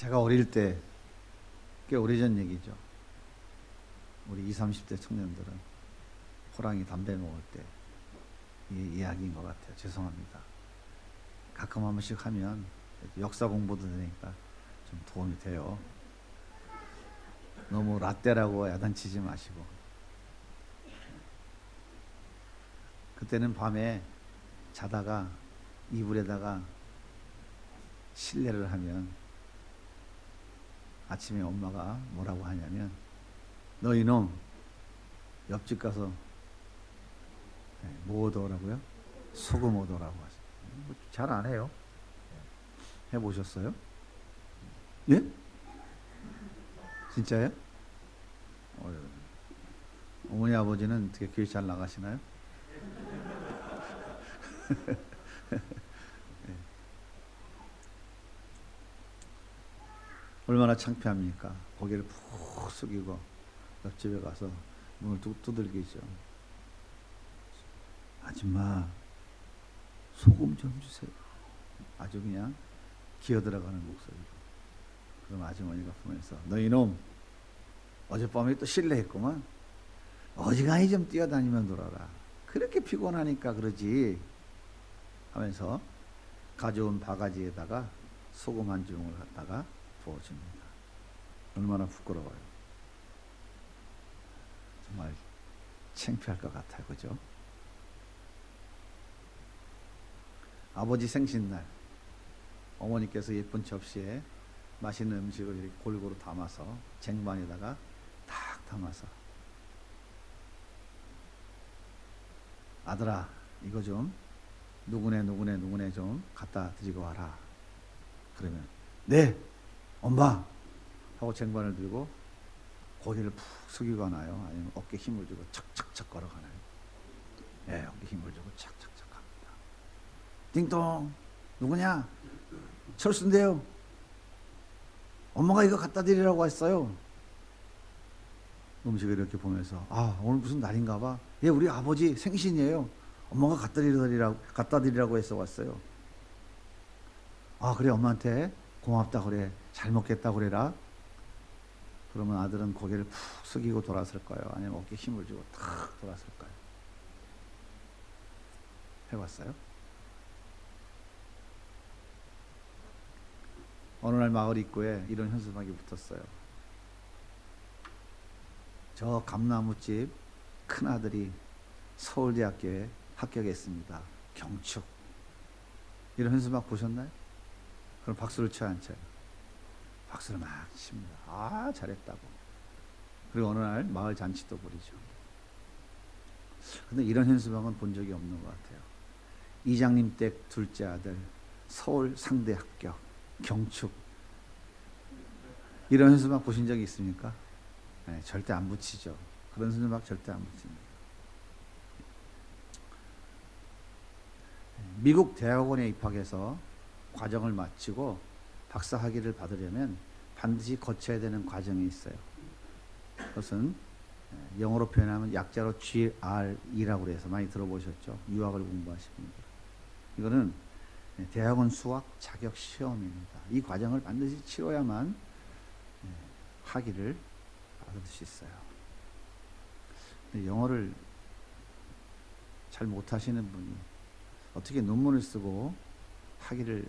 제가 어릴 때, 꽤 오래전 얘기죠. 우리 20, 30대 청년들은 호랑이 담배 먹을 때 이 이야기인 것 같아요. 죄송합니다. 가끔 한 번씩 하면 역사 공부도 되니까 좀 도움이 돼요. 너무 라떼라고 야단치지 마시고. 그때는 밤에 자다가 이불에다가 실내를 하면 아침에 엄마가 뭐라고 하냐면, 너 이놈 옆집 가서 뭐 얻어오라고요? 소금 얻어오라고 하죠. 잘 안 해요. 해보셨어요? 예? 진짜요? 어머니 아버지는 어떻게 교회 잘 나가시나요? 네. 얼마나 창피합니까? 고개를 푹 숙이고 옆집에 가서 문을 두들기죠. 아줌마, 소금 좀 주세요. 아주 그냥 기어 들어가는 목소리로. 그럼 아주머니가 보면서, 너 이놈 어젯밤에 또 실례했구만. 어지간히 좀 뛰어다니면 놀아라. 그렇게 피곤하니까 그러지 하면서 가져온 바가지에다가 소금 한 주먹을 갖다가 부어줍니다. 얼마나 부끄러워요. 정말 창피할 것 같아요. 그죠? 아버지 생신날 어머니께서 예쁜 접시에 맛있는 음식을 이렇게 골고루 담아서 쟁반에다가 탁 담아서, 아들아 이거 좀 누구네 좀 갖다 드리고 와라. 그러면 네 엄마 하고 쟁반을 들고 고개를 푹 숙이거나요, 아니면 어깨 힘을 주고 척척척 걸어가나요. 네, 어깨 힘을 주고 척척척 갑니다. 띵동, 누구냐? 철수인데요. 엄마가 이거 갖다 드리라고 했어요. 음식을 이렇게 보면서, 아 오늘 무슨 날인가 봐. 예, 우리 아버지 생신이에요. 엄마가 갖다 드리라고 해서 왔어요. 아 그래, 엄마한테 고맙다 그래, 잘 먹겠다 그래라. 그러면 아들은 고개를 푹 숙이고 돌아설까요? 아니면 어깨에 힘을 주고 탁 돌아설까요? 해봤어요? 어느 날 마을 입구에 이런 현수막이 붙었어요. 저 감나무집 큰아들이 서울대학교에 합격했습니다. 경축. 이런 현수막 보셨나요? 그럼 박수를 쳐야 안 쳐요? 박수를 막 칩니다. 아 잘했다고. 그리고 어느 날 마을 잔치도 벌이죠. 근데 이런 현수막은 본 적이 없는 것 같아요. 이장님 댁 둘째 아들 서울 상대 합격 경축. 이런 현수막 보신 적이 있습니까? 네, 절대 안 붙이죠. 그런 현수막 절대 안 붙입니다. 미국 대학원에 입학해서 과정을 마치고 박사 학위를 받으려면 반드시 거쳐야 되는 과정이 있어요. 그것은 영어로 표현하면 약자로 GRE라고 해서 많이 들어보셨죠? 유학을 공부하신 분들. 이거는 대학원 수학 자격 시험입니다. 이 과정을 반드시 치러야만 학위를 받을 수 있어요. 근데 영어를 잘 못하시는 분이 어떻게 논문을 쓰고 학위를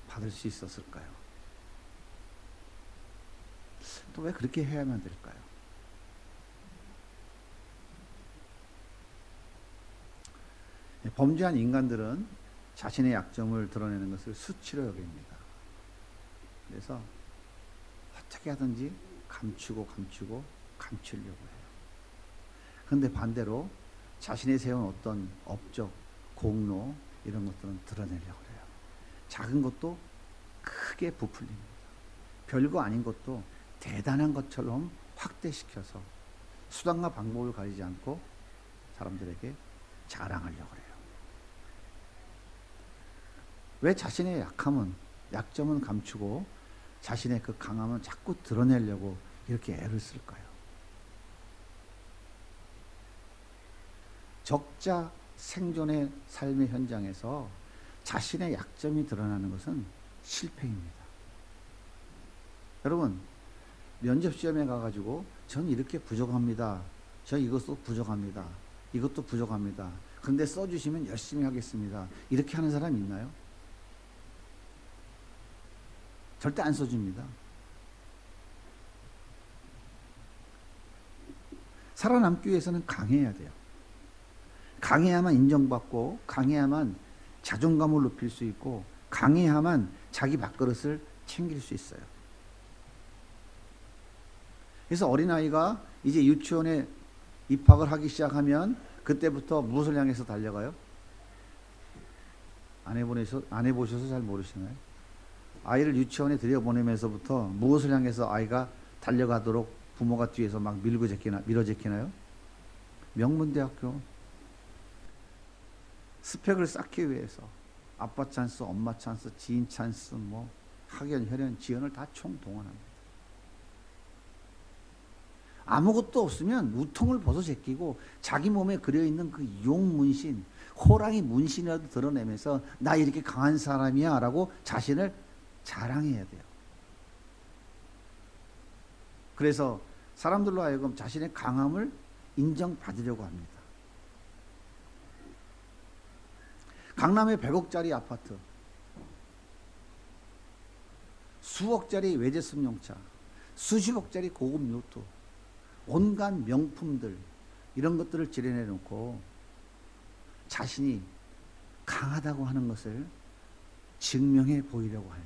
받을 수 있었을까요? 또 왜 그렇게 해야만 될까요? 범죄한 인간들은 자신의 약점을 드러내는 것을 수치로 여깁니다. 그래서 어떻게 하든지 감추려고 해요. 그런데 반대로 자신이 세운 어떤 업적, 공로 이런 것들은 드러내려고 해요. 작은 것도 크게 부풀립니다. 별거 아닌 것도 대단한 것처럼 확대시켜서 수단과 방법을 가리지 않고 사람들에게 자랑하려고 해요. 왜 자신의 약점은 감추고 자신의 그 강함은 자꾸 드러내려고 이렇게 애를 쓸까요? 적자 생존의 삶의 현장에서 자신의 약점이 드러나는 것은 실패입니다. 여러분, 면접 시험에 가가지고 전 이렇게 부족합니다. 저 이것도 부족합니다. 이것도 부족합니다. 그런데 써주시면 열심히 하겠습니다. 이렇게 하는 사람 있나요? 절대 안 써줍니다. 살아남기 위해서는 강해야 돼요. 강해야만 인정받고, 강해야만 자존감을 높일 수 있고, 강해야만 자기 밥그릇을 챙길 수 있어요. 그래서 어린아이가 이제 유치원에 입학을 하기 시작하면 그때부터 무엇을 향해서 달려가요? 안 해보셔서 잘 모르시나요? 아이를 유치원에 들여보내면서부터 무엇을 향해서 아이가 달려가도록 부모가 뒤에서 막 밀어제끼나요? 명문대학교. 스펙을 쌓기 위해서 아빠 찬스, 엄마 찬스, 지인 찬스, 뭐 학연, 혈연, 지연을 다 총동원합니다. 아무것도 없으면 우통을 벗어 제끼고 자기 몸에 그려있는 그 용 문신, 호랑이 문신이라도 드러내면서 나 이렇게 강한 사람이야 라고 자신을 자랑해야 돼요. 그래서 사람들로 하여금 자신의 강함을 인정받으려고 합니다. 강남의 100억짜리 아파트, 수억짜리 외제승용차, 수십억짜리 고급 요트, 온갖 명품들, 이런 것들을 지려내 놓고 자신이 강하다고 하는 것을 증명해 보이려고 해요.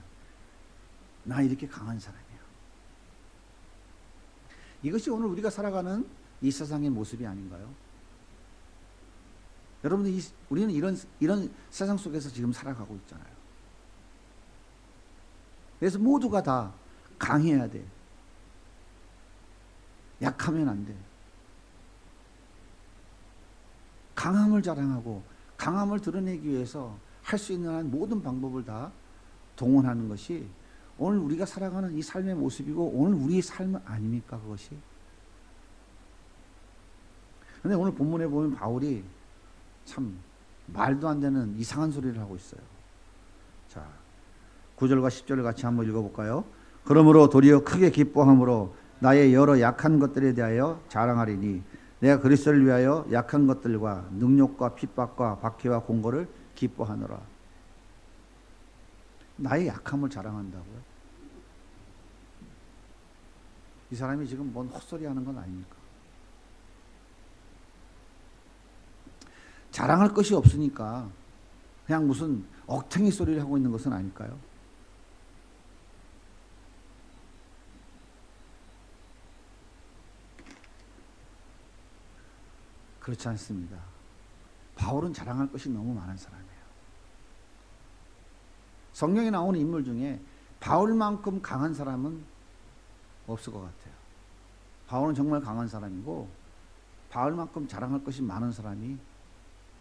나 이렇게 강한 사람이야. 이것이 오늘 우리가 살아가는 이 세상의 모습이 아닌가요? 여러분들, 우리는 이런 세상 속에서 지금 살아가고 있잖아요. 그래서 모두가 다 강해야 돼. 약하면 안 돼. 강함을 자랑하고 강함을 드러내기 위해서 할 수 있는 한 모든 방법을 다 동원하는 것이 오늘 우리가 살아가는 이 삶의 모습이고 오늘 우리의 삶 아닙니까, 그것이? 근데 오늘 본문에 보면 바울이 참 말도 안 되는 이상한 소리를 하고 있어요. 자, 9절과 10절을 같이 한번 읽어볼까요? 그러므로 도리어 크게 기뻐함으로 나의 여러 약한 것들에 대하여 자랑하리니 내가 그리스도를 위하여 약한 것들과 능욕과 핍박과 박해와 공고를 기뻐하노라. 나의 약함을 자랑한다고요? 이 사람이 지금 뭔 헛소리 하는 건 아닙니까? 자랑할 것이 없으니까 그냥 무슨 억탱이 소리를 하고 있는 것은 아닐까요? 그렇지 않습니다. 바울은 자랑할 것이 너무 많은 사람이에요. 성경에 나오는 인물 중에 바울만큼 강한 사람은 없을 것 같아요. 바울은 정말 강한 사람이고 바울만큼 자랑할 것이 많은 사람이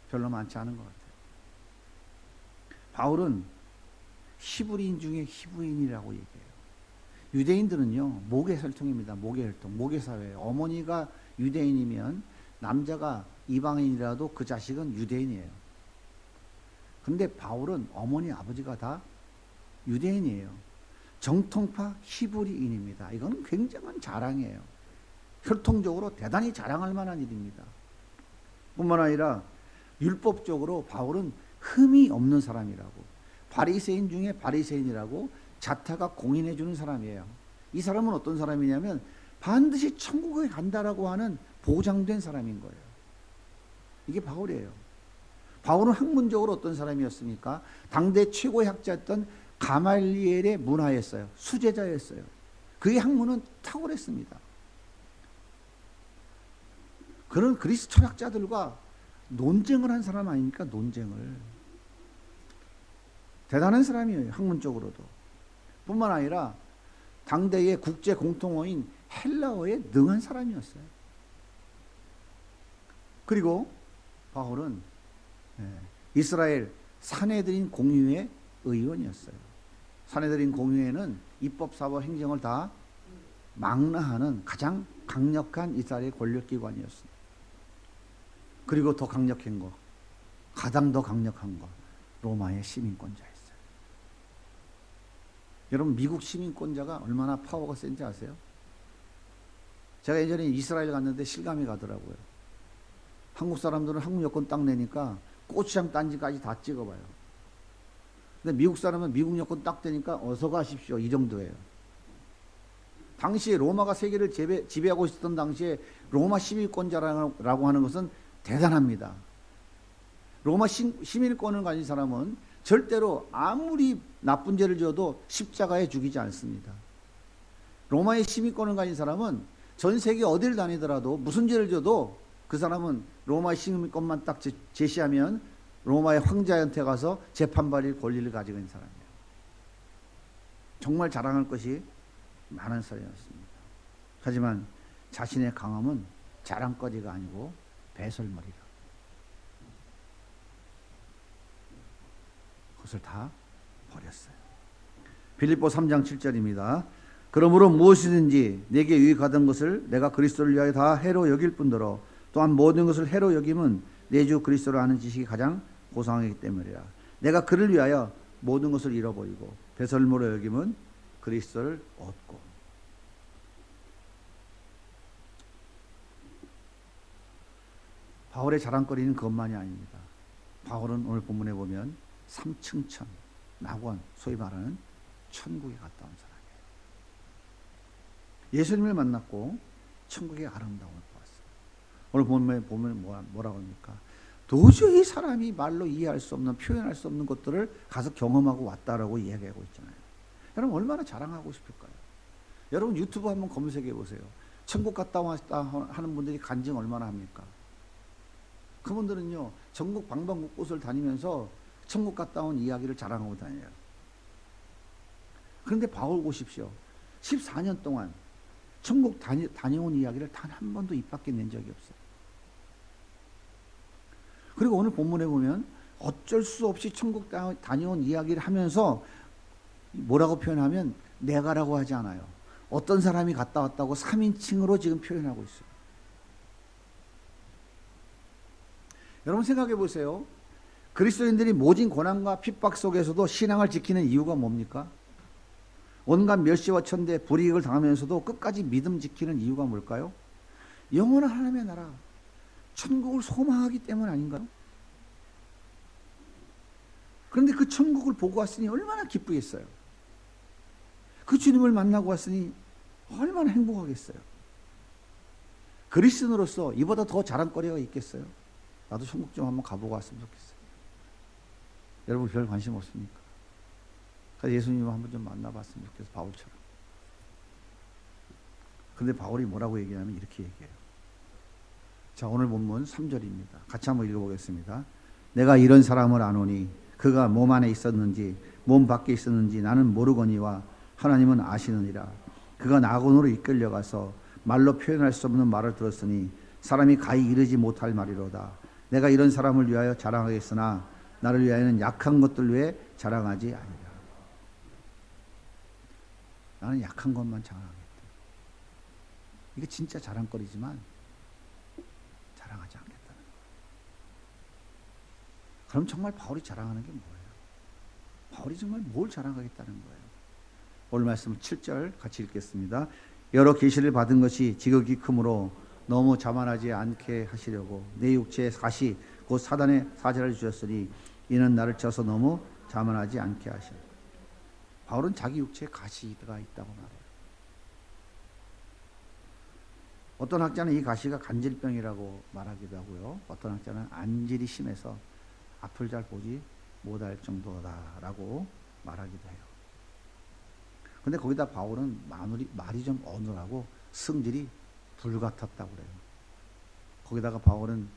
별로 많지 않은 것 같아요. 바울은 히브리인 중에 히브리인이라고 얘기해요. 유대인들은요, 모계혈통입니다. 모계혈통, 모계사회예요. 어머니가 유대인이면 남자가 이방인이라도 그 자식은 유대인이에요. 근데 바울은 어머니 아버지가 다 유대인이에요. 정통파 히브리인입니다. 이건 굉장한 자랑이에요. 혈통적으로 대단히 자랑할 만한 일입니다. 뿐만 아니라 율법적으로 바울은 흠이 없는 사람이라고, 바리새인 중에 바리새인이라고 자타가 공인해 주는 사람이에요. 이 사람은 어떤 사람이냐면 반드시 천국에 간다라고 하는 보장된 사람인 거예요. 이게 바울이에요. 바울은 학문적으로 어떤 사람이었습니까? 당대 최고의 학자였던 가말리엘의 문화였어요. 수제자였어요. 그의 학문은 탁월했습니다. 그런 그리스 철학자들과 논쟁을 한 사람 아닙니까? 논쟁을. 대단한 사람이에요. 학문적으로도. 뿐만 아니라 당대의 국제 공통어인 헬라어에 능한 사람이었어요. 그리고 바울은 이스라엘 사내들인 공의회 의원이었어요. 사내들인 공의회는 입법사법 행정을 다 망라하는 가장 강력한 이스라엘 권력기관이었습니다. 그리고 더 강력한 거, 가장 더 강력한 거, 로마의 시민권자였어요. 여러분 미국 시민권자가 얼마나 파워가 센지 아세요? 제가 예전에 이스라엘 갔는데 실감이 가더라고요. 한국 사람들은 한국 여권 딱 내니까 고추장 단지까지 다 찍어봐요. 근데 미국 사람은 미국 여권 딱 되니까 어서 가십시오 이 정도예요. 당시에 로마가 세계를 지배하고 있었던 당시에 로마 시민권자라고 하는 것은 대단합니다. 로마 시민권을 가진 사람은 절대로 아무리 나쁜 죄를 지어도 십자가에 죽이지 않습니다. 로마의 시민권을 가진 사람은 전 세계 어딜 다니더라도 무슨 죄를 지어도 그 사람은 로마의 시민권만 딱 제시하면 로마의 황제한테 가서 재판받을 권리를 가지고 있는 사람이에요. 정말 자랑할 것이 많은 사람이었습니다. 하지만 자신의 강함은 자랑거리가 아니고 배설머리라. 그것을 다 버렸어요. 빌립보 3장 7절입니다. 그러므로 무엇이든지 내게 유익하던 것을 내가 그리스도를 위하여 다 해로 여길 뿐더러 또한 모든 것을 해로 여김은 내 주 그리스도를 아는 지식이 가장 고상하기 때문이라. 내가 그를 위하여 모든 것을 잃어버리고 배설물로 여김은 그리스도를 얻고. 바울의 자랑거리는 그것만이 아닙니다. 바울은 오늘 본문에 보면 삼층천, 낙원, 소위 말하는 천국에 갔다 온 사람이에요. 예수님을 만났고 천국의 아름다움을 보았어요. 오늘 본문에 보면 뭐라고 합니까? 도저히 사람이 말로 이해할 수 없는, 표현할 수 없는 것들을 가서 경험하고 왔다라고 이야기하고 있잖아요. 여러분 얼마나 자랑하고 싶을까요? 여러분 유튜브 한번 검색해 보세요. 천국 갔다 왔다 하는 분들이 간증 얼마나 합니까? 그분들은요 전국 방방곳곳을 다니면서 천국 갔다 온 이야기를 자랑하고 다녀요. 그런데 바울 보십시오. 14년 동안 천국 다녀온 이야기를 단 한 번도 입 밖에 낸 적이 없어요. 그리고 오늘 본문에 보면 어쩔 수 없이 천국 다녀온 이야기를 하면서 뭐라고 표현하면 내가라고 하지 않아요. 어떤 사람이 갔다 왔다고 3인칭으로 지금 표현하고 있어요. 여러분 생각해 보세요. 그리스도인들이 모진 고난과 핍박 속에서도 신앙을 지키는 이유가 뭡니까? 온갖 멸시와 천대, 불이익을 당하면서도 끝까지 믿음 지키는 이유가 뭘까요? 영원한 하나님의 나라, 천국을 소망하기 때문 아닌가요? 그런데 그 천국을 보고 왔으니 얼마나 기쁘겠어요? 그 주님을 만나고 왔으니 얼마나 행복하겠어요? 그리스도인으로서 이보다 더 자랑거리가 있겠어요? 나도 천국 좀 한번 가보고 왔으면 좋겠어요. 여러분 별 관심 없습니까? 그래서 예수님을 한번 좀 만나봤으면 좋겠어요. 바울처럼. 근데 바울이 뭐라고 얘기하면 이렇게 얘기해요. 자, 오늘 본문 3절입니다. 같이 한번 읽어보겠습니다. 내가 이런 사람을 아노니 그가 몸 안에 있었는지 몸 밖에 있었는지 나는 모르거니와 하나님은 아시느니라. 그가 낙원으로 이끌려가서 말로 표현할 수 없는 말을 들었으니 사람이 가히 이르지 못할 말이로다. 내가 이런 사람을 위하여 자랑하겠으나 나를 위하여는 약한 것들 외에 자랑하지 아니라. 나는 약한 것만 자랑하겠다. 이게 진짜 자랑거리지만 자랑하지 않겠다는 거예요. 그럼 정말 바울이 자랑하는 게 뭐예요? 바울이 정말 뭘 자랑하겠다는 거예요? 오늘 말씀 7절 같이 읽겠습니다. 여러 계시를 받은 것이 지극히 크므로 너무 자만하지 않게 하시려고 내 육체에 가시 곧 사단의 사자를 주셨으니 이는 나를 쳐서 너무 자만하지 않게 하시라. 바울은 자기 육체에 가시가 있다고 말해요. 어떤 학자는 이 가시가 간질병이라고 말하기도 하고요. 어떤 학자는 안질이 심해서 앞을 잘 보지 못할 정도다라고 말하기도 해요. 근데 거기다 바울은 말이 좀 어눌하고 성질이 불같았다고 그래요. 거기다가 바울은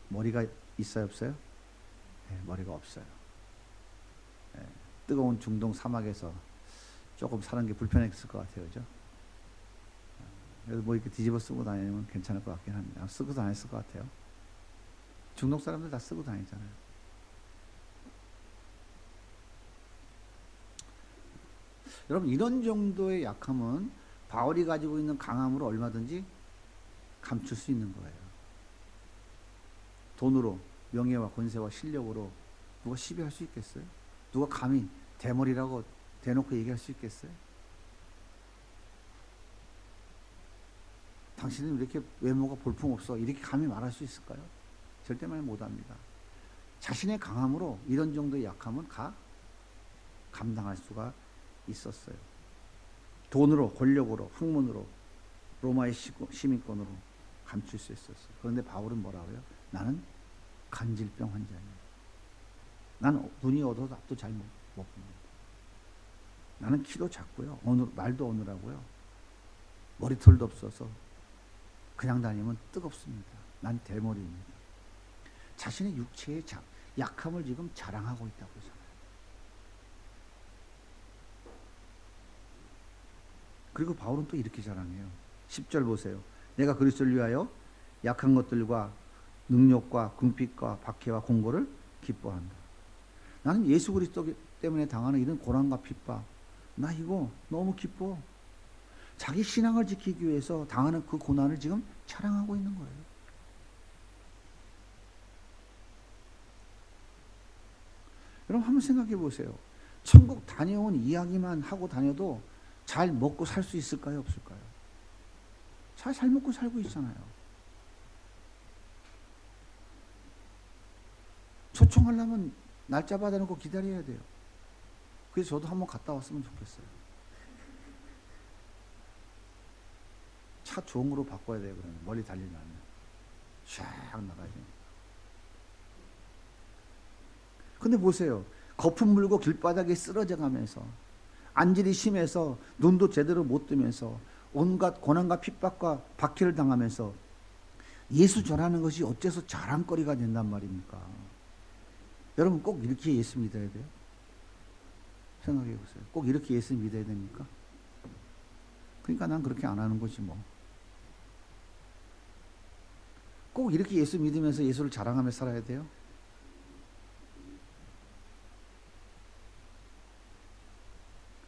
머리가 있어요, 없어요? 네, 머리가 없어요. 네, 뜨거운 중동 사막에서 조금 사는 게 불편했을 것 같아요, 그죠? 그래서 뭐 이렇게 뒤집어 쓰고 다니면 괜찮을 것 같긴 합니다. 쓰고 다녔을 것 같아요. 중동 사람들 다 쓰고 다니잖아요. 여러분 이런 정도의 약함은 바울이 가지고 있는 강함으로 얼마든지 감출 수 있는 거예요. 돈으로, 명예와 권세와 실력으로 누가 시비할 수 있겠어요? 누가 감히 대머리라고 대놓고 얘기할 수 있겠어요? 당신은 왜 이렇게 외모가 볼품없어? 이렇게 감히 말할 수 있을까요? 절대 말 못합니다. 자신의 강함으로 이런 정도의 약함은 감당할 수가 있었어요. 돈으로, 권력으로, 학문으로, 로마의 시민권으로 감출 수 있었어요. 그런데 바울은 뭐라고요? 나는 간질병 환자예요. 나는 눈이 어두워도 앞도 잘 못 봅니다. 나는 키도 작고요. 말도 어눌하고요. 머리털도 없어서 그냥 다니면 뜨겁습니다. 난 대머리입니다. 자신의 육체의 약함을 지금 자랑하고 있다고 하잖아요. 그리고 바울은 또 이렇게 자랑해요. 10절 보세요. 내가 그리스도를 위하여 약한 것들과 능력과 궁핍과 박해와 공고를 기뻐한다. 나는 예수 그리스도 때문에 당하는 이런 고난과 핍박, 나 이거 너무 기뻐. 자기 신앙을 지키기 위해서 당하는 그 고난을 지금 자랑하고 있는 거예요. 여러분 한번 생각해 보세요. 천국 다녀온 이야기만 하고 다녀도 잘 먹고 살 수 있을까요? 없을까요? 잘 먹고 살고 있잖아요. 초청하려면 날짜 받아놓고 기다려야 돼요. 그래서 저도 한번 갔다 왔으면 좋겠어요. 차 좋은 거로 바꿔야 돼요. 그러면 멀리 달리려면 샥 나가야 돼요. 근데 보세요. 거품 물고 길바닥에 쓰러져 가면서 안질이 심해서 눈도 제대로 못 뜨면서 온갖 고난과 핍박과 박해를 당하면서 예수 전하는 것이 어째서 자랑거리가 된단 말입니까? 여러분 꼭 이렇게 예수 믿어야 돼요? 생각해 보세요. 꼭 이렇게 예수 믿어야 됩니까? 그러니까 난 그렇게 안 하는 거지 뭐. 꼭 이렇게 예수 믿으면서 예수를 자랑하며 살아야 돼요?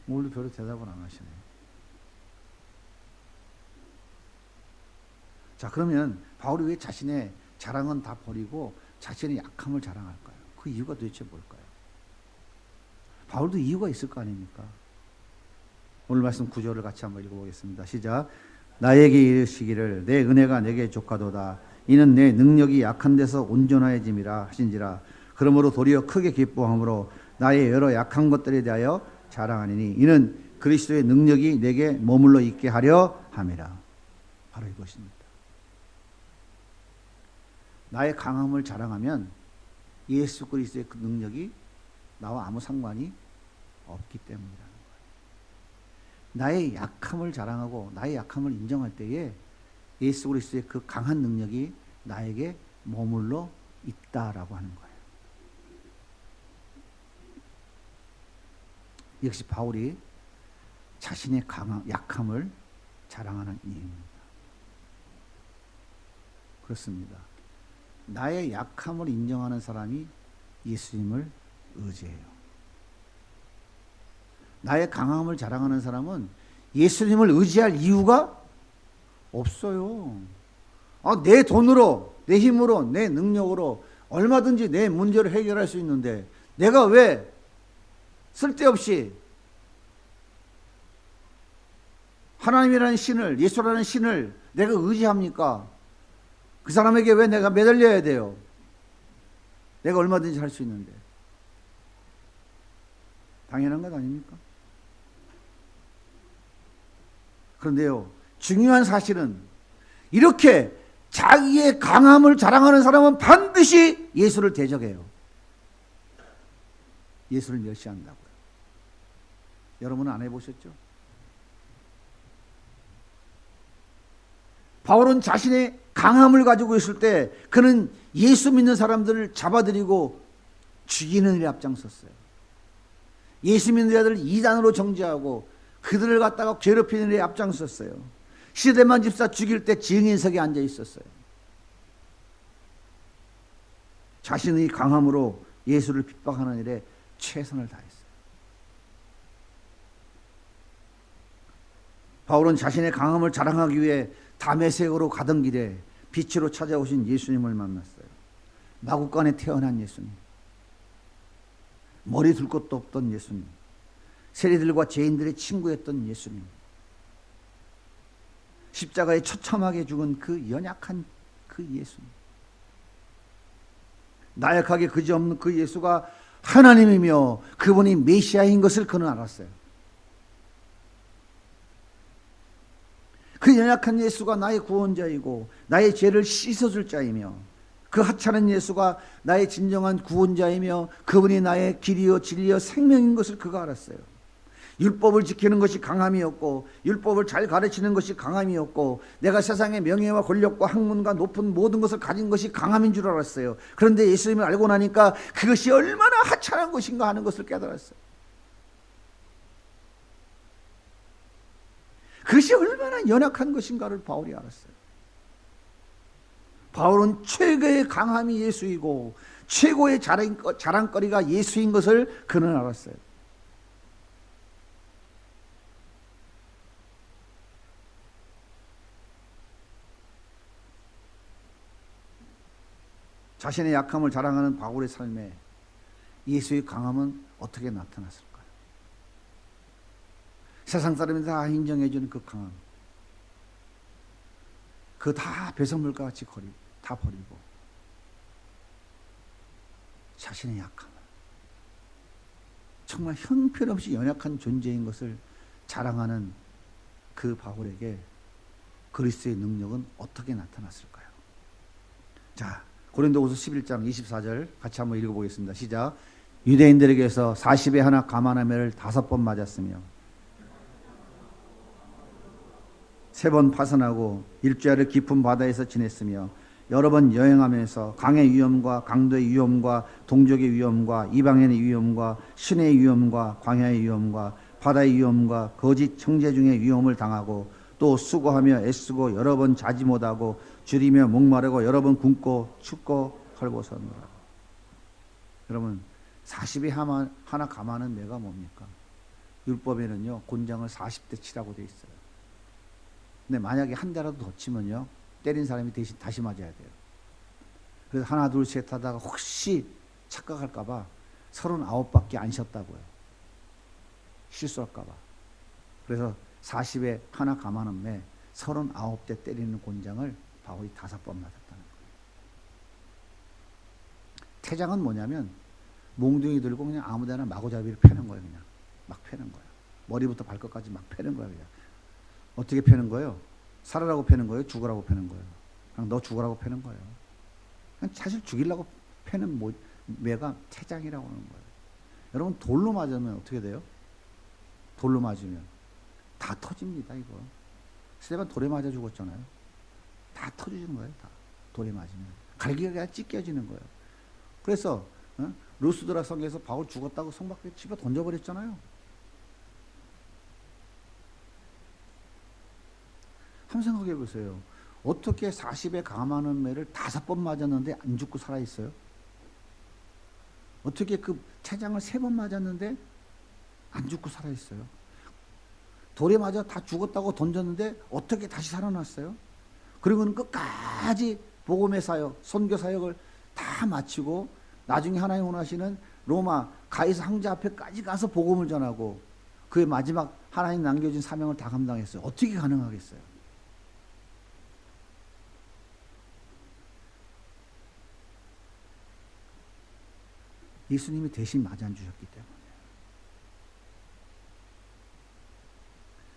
오늘도 별로 대답을 안 하시네요. 자, 그러면 바울이 왜 자신의 자랑은 다 버리고 자신의 약함을 자랑할까요? 그 이유가 도대체 뭘까요? 바울도 이유가 있을 거 아닙니까? 오늘 말씀 9절을 같이 한번 읽어보겠습니다. 시작. 나에게 이르시기를 내 은혜가 내게 족하도다. 이는 내 능력이 약한 데서 온전하여짐이라 하신지라. 그러므로 도리어 크게 기뻐함으로 나의 여러 약한 것들에 대하여 자랑하니니 이는 그리스도의 능력이 내게 머물러 있게 하려 함이라. 바로 이것입니다. 나의 강함을 자랑하면 예수 그리스도의 그 능력이 나와 아무 상관이 없기 때문이라는 거예요. 나의 약함을 자랑하고 나의 약함을 인정할 때에 예수 그리스도의 그 강한 능력이 나에게 머물러 있다라고 하는 거예요. 역시 바울이 자신의 약함을 자랑하는 이유입니다. 그렇습니다. 나의 약함을 인정하는 사람이 예수님을 의지해요. 나의 강함을 자랑하는 사람은 예수님을 의지할 이유가 없어요. 내 돈으로, 내 힘으로, 내 능력으로 얼마든지 내 문제를 해결할 수 있는데 내가 왜 쓸데없이 하나님이라는 신을, 예수라는 신을 내가 의지합니까? 그 사람에게 왜 내가 매달려야 돼요? 내가 얼마든지 할 수 있는데. 당연한 것 아닙니까? 그런데요, 중요한 사실은 이렇게 자기의 강함을 자랑하는 사람은 반드시 예수를 대적해요. 예수를 멸시한다고요. 여러분은 안 해보셨죠? 바울은 자신의 강함을 가지고 있을 때 그는 예수 믿는 사람들을 잡아들이고 죽이는 일에 앞장섰어요. 예수 믿는 자들을 이단으로 정죄하고 그들을 갖다가 괴롭히는 일에 앞장섰어요. 시데만 집사 죽일 때 증인석에 앉아 있었어요. 자신의 강함으로 예수를 핍박하는 일에 최선을 다했어요. 바울은 자신의 강함을 자랑하기 위해 다메섹으로 가던 길에 빛으로 찾아오신 예수님을 만났어요. 마구간에 태어난 예수님, 머리 둘 것도 없던 예수님, 세리들과 죄인들의 친구였던 예수님, 십자가에 처참하게 죽은 그 연약한 그 예수님, 나약하게 그지없는 그 예수가 하나님이며 그분이 메시아인 것을 그는 알았어요. 그 연약한 예수가 나의 구원자이고 나의 죄를 씻어줄 자이며, 그 하찮은 예수가 나의 진정한 구원자이며 그분이 나의 길이요 진리요 생명인 것을 그가 알았어요. 율법을 지키는 것이 강함이었고, 율법을 잘 가르치는 것이 강함이었고, 내가 세상의 명예와 권력과 학문과 높은 모든 것을 가진 것이 강함인 줄 알았어요. 그런데 예수님을 알고 나니까 그것이 얼마나 하찮은 것인가 하는 것을 깨달았어요. 그것이 얼마나 연약한 것인가를 바울이 알았어요. 바울은 최고의 강함이 예수이고 최고의 자랑거리가 예수인 것을 그는 알았어요. 자신의 약함을 자랑하는 바울의 삶에 예수의 강함은 어떻게 나타났을까요? 세상 사람이 다 인정해주는 그 강함, 그 다 배설물과 같이 다 버리고 자신의 약함, 정말 형편없이 연약한 존재인 것을 자랑하는 그 바울에게 그리스도의 능력은 어떻게 나타났을까요? 자, 고린도후서 11장 24절 같이 한번 읽어보겠습니다. 시작. 유대인들에게서 40에 하나 감한한 매를 5번 맞았으며 3번 파선하고 일주일을 깊은 바다에서 지냈으며 여러 번 여행하면서 강의 위험과 강도의 위험과 동족의 위험과 이방인의 위험과 신의 위험과 광야의 위험과 바다의 위험과 거짓 형제 중의 위험을 당하고 또 수고하며 애쓰고 여러 번 자지 못하고 줄이며 목마르고 여러 번 굶고 춥고 헐벗었노라. 여러분, 40에 하나 감하는 매가 뭡니까? 율법에는요 곤장을 40대 치라고 돼 있어요. 근데 만약에 한 대라도 더 치면요 때린 사람이 대신 다시 맞아야 돼요. 그래서 하나 둘 셋 하다가 혹시 착각할까 봐 39밖에 안 쉬었다고요. 실수할까 봐. 그래서 40에 하나 감하는 매 39대 때리는 곤장을 바울이 5번 맞았다는 거예요. 태장은 뭐냐면 몽둥이 들고 그냥 아무데나 마구잡이를 패는 거예요. 그냥 막 패는 거예요. 머리부터 발끝까지 막 패는 거예요. 그냥. 어떻게 패는 거예요? 살아라고 패는 거예요? 죽으라고 패는 거예요? 그냥 너 죽으라고 패는 거예요. 그냥 사실 죽이려고 패는 매가 태장이라고 하는 거예요. 여러분, 돌로 맞으면 어떻게 돼요? 돌로 맞으면 다 터집니다. 이거 스테반 돌에 맞아 죽었잖아요. 다 터지는 거예요. 다 돌에 맞으면 갈기가 찢겨지는 거예요. 그래서 루스드라 성에서 바울 죽었다고 성 밖에 집어 던져버렸잖아요. 한번 생각해 보세요. 어떻게 40에 감하는 매를 5번 맞았는데 안 죽고 살아있어요? 어떻게 그 태장을 3번 맞았는데 안 죽고 살아있어요? 돌에 맞아 다 죽었다고 던졌는데 어떻게 다시 살아났어요? 그리고는 끝까지 복음의 사역, 선교 사역을 다 마치고 나중에 하나님 원하시는 로마 가이사 황제 앞에까지 가서 복음을 전하고 그의 마지막 하나님 남겨진 사명을 다 감당했어요. 어떻게 가능하겠어요? 예수님이 대신 맞아 주셨기 때문에.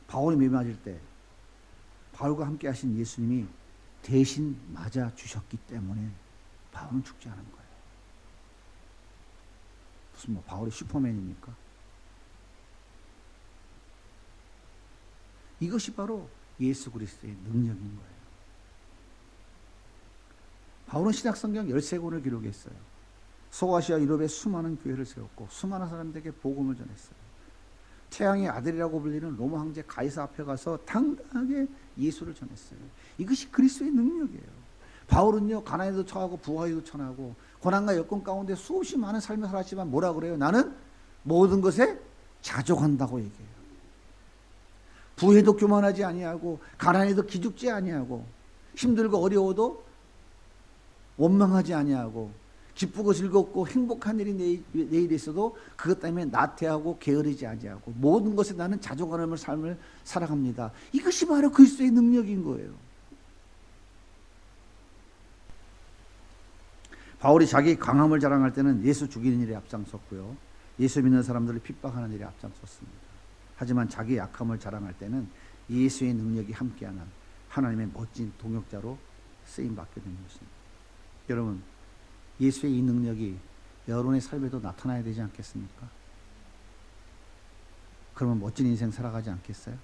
바울이 매 맞을 때 바울과 함께 하신 예수님이 대신 맞아 주셨기 때문에 바울은 죽지 않은 거예요. 무슨 바울이 슈퍼맨입니까? 이것이 바로 예수 그리스도의 능력인 거예요. 바울은 신약성경 13권을 기록했어요. 소아시아 유럽에 수많은 교회를 세웠고 수많은 사람들에게 복음을 전했어요. 태양의 아들이라고 불리는 로마 황제 가이사 앞에 가서 당당하게 예수를 전했어요. 이것이 그리스도의 능력이에요. 바울은요 가난에도 처하고 부하에도 처하고 고난과 여건 가운데 수없이 많은 삶을 살았지만 뭐라 그래요? 나는 모든 것에 자족한다고 얘기해요. 부해도 교만하지 아니하고 가난에도 기죽지 아니하고 힘들고 어려워도 원망하지 아니하고 기쁘고 즐겁고 행복한 일이 내일에 있어도 그것 때문에 나태하고 게으르지 아니하고 모든 것에 나는 자족하는 삶을 살아갑니다. 이것이 바로 그리스도의 능력인 거예요. 바울이 자기 강함을 자랑할 때는 예수 죽이는 일에 앞장섰고요. 예수 믿는 사람들을 핍박하는 일에 앞장섰습니다. 하지만 자기 약함을 자랑할 때는 예수의 능력이 함께하는 하나님의 멋진 동역자로 쓰임받게 된 것입니다. 여러분, 예수의 이 능력이 여러분의 삶에도 나타나야 되지 않겠습니까? 그러면 멋진 인생 살아가지 않겠어요?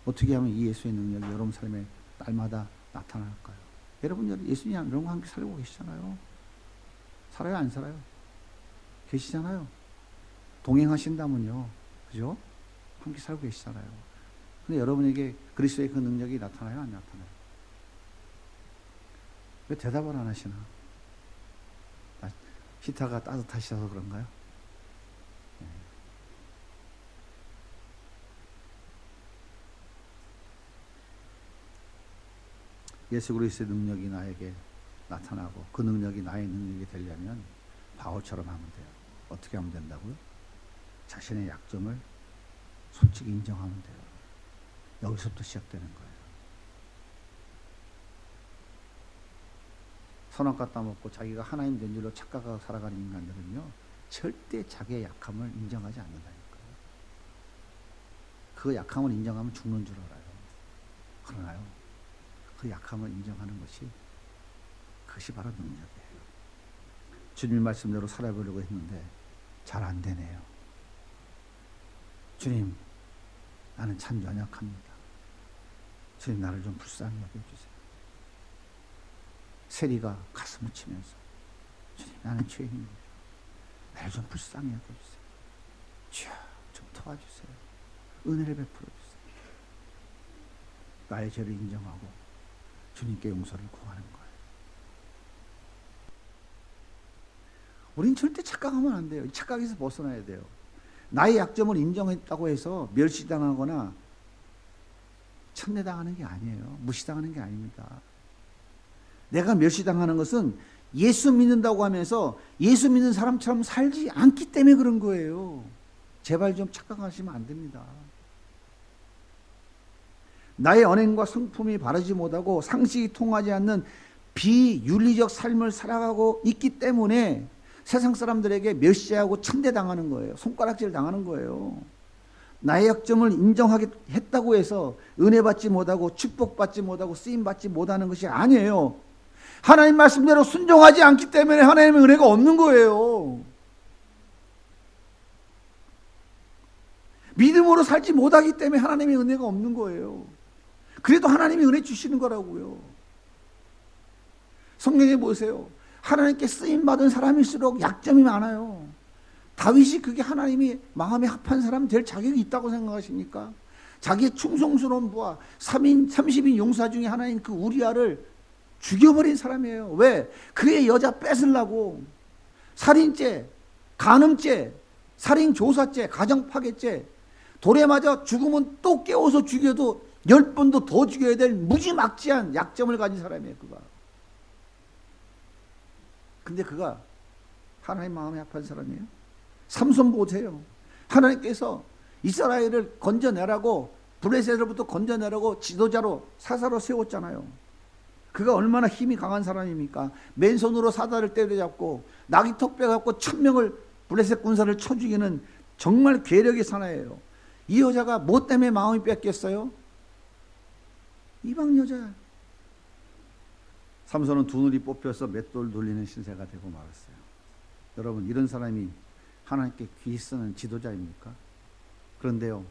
어떻게 하면 이 예수의 능력이 여러분 삶에 날마다 나타날까요? 여러분, 예수님 여러분과 함께 살고 계시잖아요. 살아요, 안 살아요? 계시잖아요. 동행하신다면요, 그죠? 함께 살고 계시잖아요. 근데 여러분에게 그리스도의 그 능력이 나타나요, 안 나타나요? 왜 대답을 안 하시나? 히타가 따뜻하셔서 그런가요? 네. 예수 그리스도의 능력이 나에게 나타나고 그 능력이 나의 능력이 되려면 바울처럼 하면 돼요. 어떻게 하면 된다고요? 자신의 약점을 솔직히 인정하면 돼요. 여기서부터 시작되는 거예요. 선악과 따먹고 자기가 하나님 된 줄로 착각하고 살아가는 인간들은요, 절대 자기의 약함을 인정하지 않는다니까요. 그 약함을 인정하면 죽는 줄 알아요. 그러나요, 그 약함을 인정하는 것이, 그것이 바로 능력이에요. 주님 말씀대로 살아보려고 했는데 잘 안 되네요. 주님, 나는 참 연약합니다. 주님, 나를 좀 불쌍히 여겨주세요. 세리가 가슴을 치면서, 주님, 나는 죄인입니다. 나를 좀 불쌍히 여겨주세요. 주여, 좀 도와주세요. 은혜를 베풀어 주세요. 나의 죄를 인정하고 주님께 용서를 구하는 거예요. 우린 절대 착각하면 안 돼요. 착각에서 벗어나야 돼요. 나의 약점을 인정했다고 해서 멸시당하거나 천대당하는 게 아니에요. 무시당하는 게 아닙니다. 내가 멸시당하는 것은 예수 믿는다고 하면서 예수 믿는 사람처럼 살지 않기 때문에 그런 거예요. 제발 좀 착각하시면 안 됩니다. 나의 언행과 성품이 바르지 못하고 상식이 통하지 않는 비윤리적 삶을 살아가고 있기 때문에 세상 사람들에게 멸시하고 천대당하는 거예요. 손가락질 당하는 거예요. 나의 약점을 인정하겠다고 해서 은혜 받지 못하고 축복받지 못하고 쓰임받지 못하는 것이 아니에요. 하나님 말씀대로 순종하지 않기 때문에 하나님의 은혜가 없는 거예요. 믿음으로 살지 못하기 때문에 하나님의 은혜가 없는 거예요. 그래도 하나님이 은혜 주시는 거라고요. 성경에 보세요. 하나님께 쓰임받은 사람일수록 약점이 많아요. 다윗이 그게 하나님이 마음에 합한 사람 될 자격이 있다고 생각하십니까? 자기의 충성스러운 부하 30인 용사 중에 하나인 그 우리아를 죽여버린 사람이에요. 왜? 그의 여자 뺏으려고. 살인죄, 간음죄, 살인조사죄, 가정파괴죄, 돌에 맞아 죽으면 또 깨워서 죽여도 10번도 더 죽여야 될 무지막지한 약점을 가진 사람이에요. 그가. 근데 그가 하나님 마음에 합한 사람이에요. 삼손 보세요. 하나님께서 이스라엘을 건져내라고, 블레셋으로부터 건져내라고 지도자로 사사로 세웠잖아요. 그가 얼마나 힘이 강한 사람입니까? 맨손으로 사다를 때려잡고 나귀턱 빼갖고 1000명을 블레셋 군사를 쳐 죽이는 정말 괴력의 사나이예요. 이 여자가 뭐 때문에 마음이 뺏겼어요? 이방 여자야. 삼손은 두 눈이 뽑혀서 맷돌 돌리는 신세가 되고 말았어요. 여러분, 이런 사람이 하나님께 귀 쓰는 지도자입니까? 그런데요,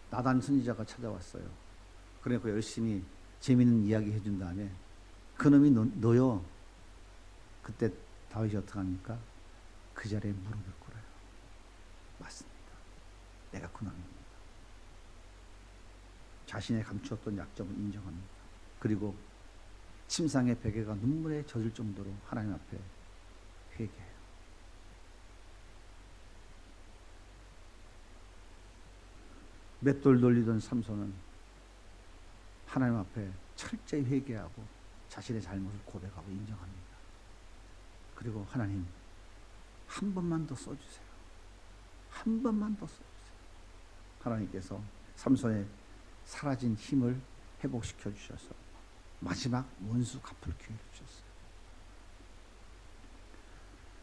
나단 선지자가 찾아왔어요. 그러니까 열심히 재미있는 이야기 해준 다음에 그놈이 너요. 그때 다윗이 어떻게 합니까? 그 자리에 무릎을 꿇어요. 맞습니다. 내가 그놈입니다. 자신의 감추었던 약점을 인정합니다. 그리고 침상의 베개가 눈물에 젖을 정도로 하나님 앞에 회개해요. 맷돌 돌리던 삼손은 하나님 앞에 철저히 회개하고 자신의 잘못을 고백하고 인정합니다. 그리고 하나님 한 번만 더 써주세요. 한 번만 더 써주세요. 하나님께서 삼손의 사라진 힘을 회복시켜 주셔서 마지막 원수 갚을 기회를 주셨어요.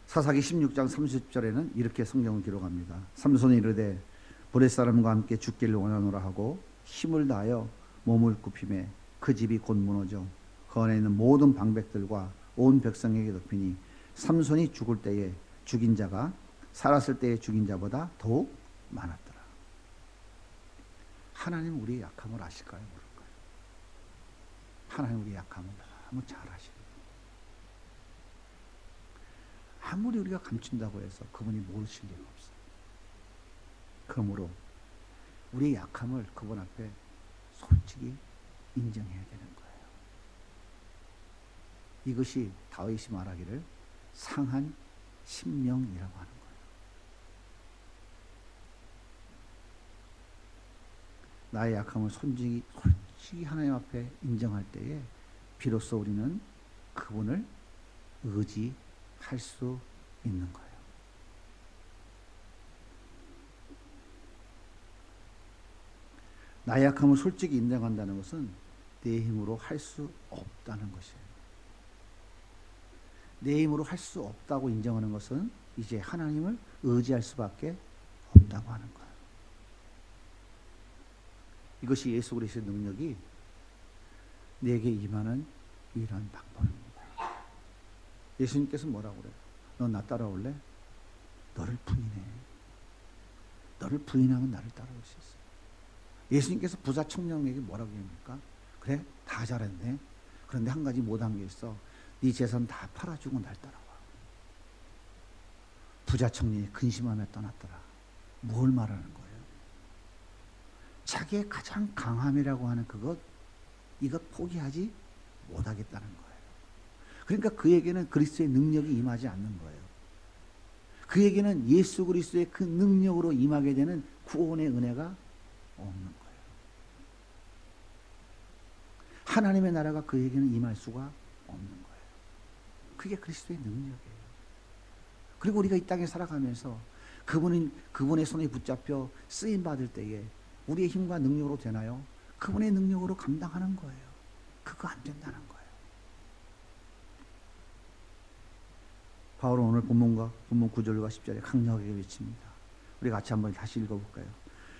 사사기 16장 30절에는 이렇게 성경을 기록합니다. 삼손이 이르되 브렛 사람과 함께 죽기를 원하노라 하고 힘을 다하여 몸을 굽히매 그 집이 곧 무너져 그 안에 있는 모든 방백들과 온 백성에게 덮이니 삼손이 죽을 때에 죽인 자가 살았을 때에 죽인 자보다 더욱 많았더라. 하나님 우리의 약함을 아실까요? 모를까요? 하나님 우리의 약함을 너무 잘 아시는. 아무리 우리가 감춘다고 해서 그분이 모르실 리가 없어요. 그러므로 우리의 약함을 그분 앞에 솔직히 인정해야 되는 거예요. 이것이 다윗이 말하기를 상한 심령이라고 하는 거예요. 나의 약함을 솔직히 하나님 앞에 인정할 때에 비로소 우리는 그분을 의지할 수 있는 거예요. 나의 약함을 솔직히 인정한다는 것은 내 힘으로 할 수 없다는 것이에요. 내 힘으로 할 수 없다고 인정하는 것은 이제 하나님을 의지할 수밖에 없다고 하는 거예요. 이것이 예수 그리스도의 능력이 내게 임하는 유일한 방법입니다. 예수님께서 뭐라고 그래요? 너 나 따라올래? 너를 부인해. 너를 부인하면 나를 따라올 수 있어. 예수님께서 부자 청년에게 뭐라고 합니까? 그래, 다 잘했네. 그런데 한 가지 못한 게 있어. 네 재산 다 팔아주고 날 따라와. 부자 청년이 근심하며 떠났더라. 뭘 말하는 거예요? 자기의 가장 강함이라고 하는 이것 포기하지 못하겠다는 거예요. 그러니까 그에게는 그리스도의 능력이 임하지 않는 거예요. 그에게는 예수 그리스도의 그 능력으로 임하게 되는 구원의 은혜가 없는 거예요. 하나님의 나라가 그에게는 임할 수가 없는 거예요. 그게 그리스도의 능력이에요. 그리고 우리가 이 땅에 살아가면서 그분의 손에 붙잡혀 쓰임 받을 때에 우리의 힘과 능력으로 되나요? 그분의 능력으로 감당하는 거예요. 그거 안 된다는 거예요. 바울은 오늘 본문 9절과 10절에 강력하게 외칩니다. 우리 같이 한번 다시 읽어볼까요?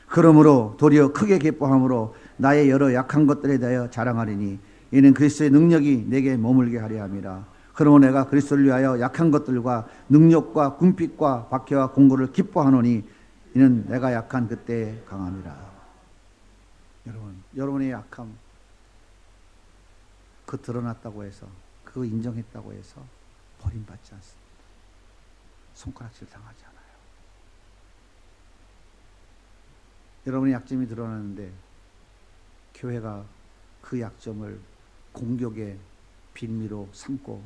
그러므로 도리어 크게 기뻐함으로 나의 여러 약한 것들에 대하여 자랑하리니 이는 그리스도의 능력이 내게 머물게 하려 함이라. 그러므로 내가 그리스도를 위하여 약한 것들과 능력과 궁핍과 박해와 공고를 기뻐하노니 이는 내가 약한 그때에 강함이라. 여러분의 약함 그 드러났다고 해서 그거 인정했다고 해서 버림받지 않습니다. 손가락질 당하지 않아요. 여러분의 약점이 드러나는데 교회가 그 약점을 공격의 빌미로 삼고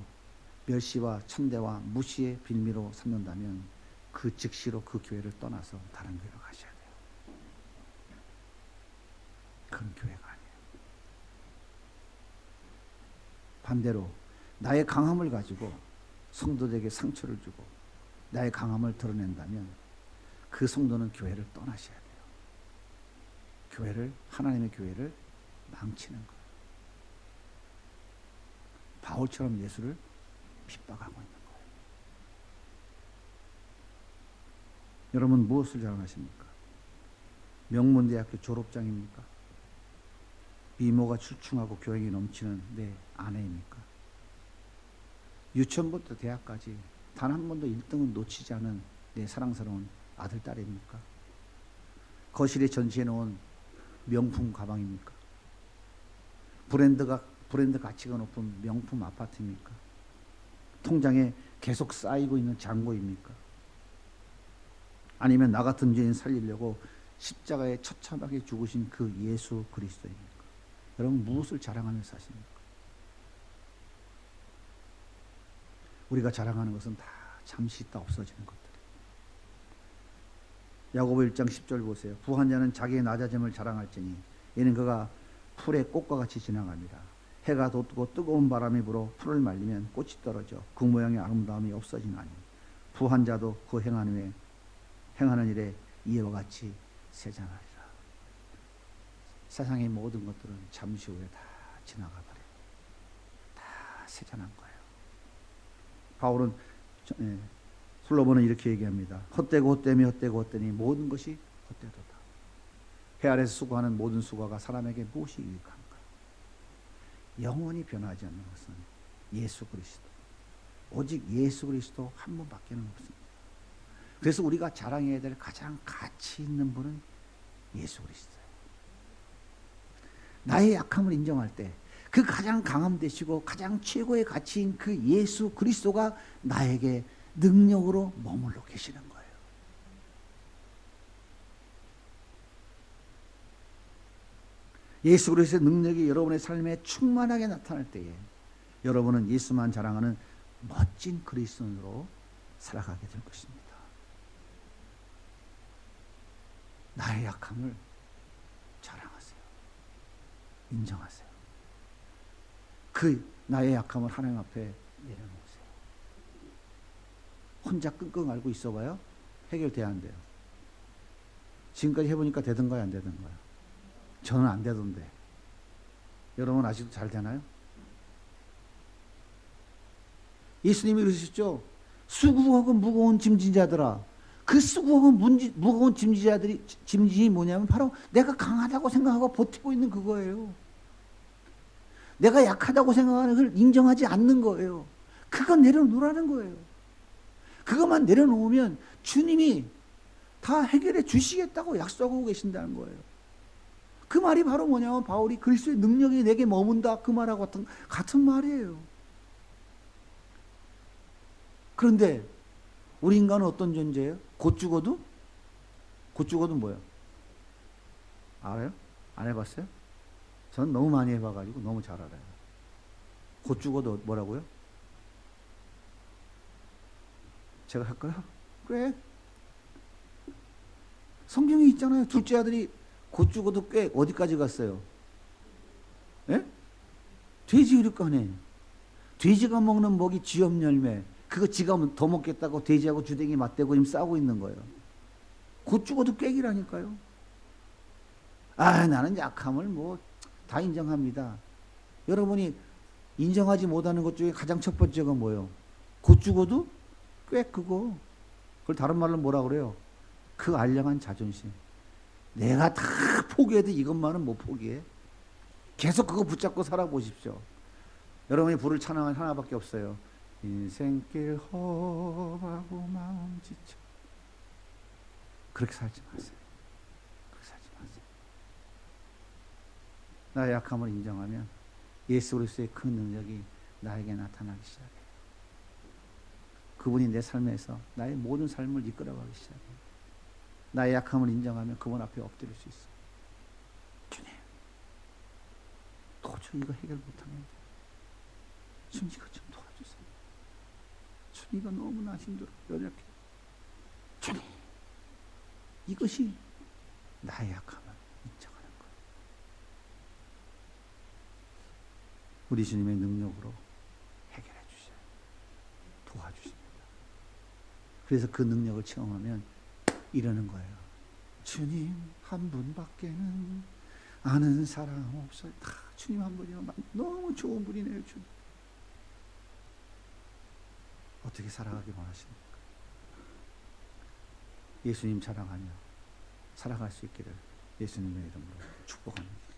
멸시와 천대와 무시의 빌미로 삼는다면 그 즉시로 그 교회를 떠나서 다른 교회로 가셔야 돼요. 그런 교회가 아니에요. 반대로 나의 강함을 가지고 성도들에게 상처를 주고 나의 강함을 드러낸다면 그 성도는 교회를 떠나셔야 돼요. 하나님의 교회를 망치는 거예요. 바울처럼 예수를 핍박하고 있는 거예요. 여러분 무엇을 자랑하십니까? 명문대학교 졸업장입니까? 미모가 출중하고 교양이 넘치는 내 아내입니까? 유치원부터 대학까지 단 한 번도 1등은 놓치지 않은 내 사랑스러운 아들, 딸입니까? 거실에 전시해 놓은 명품 가방입니까? 브랜드 가치가 높은 명품 아파트입니까? 통장에 계속 쌓이고 있는 잔고입니까? 아니면 나 같은 죄인 살리려고 십자가에 처참하게 죽으신 그 예수 그리스도입니까? 여러분 무엇을 자랑하며 사십니까? 우리가 자랑하는 것은 다 잠시 있다 없어지는 것들이에요. 야고보 1장 10절 보세요. 부한 자는 자기의 낮아짐을 자랑할지니 이는 그가 풀의 꽃과 같이 지나갑니다. 해가 돋고 뜨거운 바람이 불어 풀을 말리면 꽃이 떨어져 그 모양의 아름다움이 없어지나니 부한 자도 그 행하는 일에 이와 같이 세잔하리라. 세상의 모든 것들은 잠시 후에 다 지나가 버려요. 다 세잔한 거예요. 바울은 솔로몬은 이렇게 얘기합니다. 헛되고 헛되며 헛되고 헛되니 모든 것이 헛되도다. 해 아래서 수고하는 모든 수고가 사람에게 무엇이 유익한가? 영원히 변하지 않는 것은 예수 그리스도, 오직 예수 그리스도 한 분밖에 없습니다. 그래서 우리가 자랑해야 될 가장 가치 있는 분은 예수 그리스도예요. 나의 약함을 인정할 때 그 가장 강함 되시고 가장 최고의 가치인 그 예수 그리스도가 나에게 능력으로 머물러 계시는 거예요. 예수 그리스도의 능력이 여러분의 삶에 충만하게 나타날 때에 여러분은 예수만 자랑하는 멋진 그리스도인으로 살아가게 될 것입니다. 나의 약함을 자랑하세요. 인정하세요. 그 나의 약함을 하나님 앞에 내려놓으세요. 혼자 끙끙 앓고 있어봐요? 해결돼야 안 돼요. 지금까지 해보니까 되던가요? 안 되던가요? 저는 안 되던데. 여러분 아직도 잘 되나요? 예수님이 그러셨죠? 수고하고 무거운 짐진자들아. 그 수고하고 무거운 짐진이 뭐냐면 바로 내가 강하다고 생각하고 버티고 있는 그거예요. 내가 약하다고 생각하는 걸 인정하지 않는 거예요. 그거 내려놓으라는 거예요. 그것만 내려놓으면 주님이 다 해결해 주시겠다고 약속하고 계신다는 거예요. 그 말이 바로 뭐냐면 바울이 그리스도의 능력이 내게 머문다 그 말하고 같은 말이에요. 그런데 우리 인간은 어떤 존재예요? 곧 죽어도? 곧 죽어도 뭐예요? 알아요? 안 해봤어요? 전 너무 많이 해봐가지고 너무 잘 알아요. 곧 죽어도 뭐라고요? 제가 할까요? 그래. 성경에 있잖아요. 둘째 아들이 곧 죽어도 꽤 어디까지 갔어요? 예? 돼지 의료관에 돼지가 먹는 먹이 쥐염 열매 그거 지가 더 먹겠다고 돼지하고 주댕이 맞대고 지금 싸우고 있는 거예요. 곧 죽어도 꾀기라니까요. 아, 나는 약함을 뭐 다 인정합니다. 여러분이 인정하지 못하는 것 중에 가장 첫 번째가 뭐예요? 곧 죽어도 꽤 그거. 그걸 다른 말로 뭐라 그래요? 그 알량한 자존심. 내가 다 포기해도 이것만은 못 포기해. 계속 그거 붙잡고 살아보십시오. 여러분이 부를 찬양은 하나밖에 없어요. 인생길 험하고 마음 지쳐. 그렇게 살지 마세요. 그렇게 살지 마세요. 나의 약함을 인정하면 예수 그리스도의 그 능력이 나에게 나타나기 시작해요. 그분이 내 삶에서 나의 모든 삶을 이끌어가기 시작해요. 나의 약함을 인정하면 그분 앞에 엎드릴 수 있어요. 주님, 도저히 이거 해결 못하는데 주님 이거 좀 도와주세요. 주님 이거 너무나 힘들어. 연약해. 주님, 이것이 나의 약함을 인정하는 거예요. 우리 주님의 능력으로 해결해 주셔요. 도와주십니다. 그래서 그 능력을 체험하면 이러는 거예요. 주님 한 분밖에는 아는 사람 없어요. 다 주님 한 분이면 너무 좋은 분이네요. 주님. 어떻게 살아가기 원하십니까? 예수님 자랑하며 살아갈 수 있기를 예수님의 이름으로 축복합니다.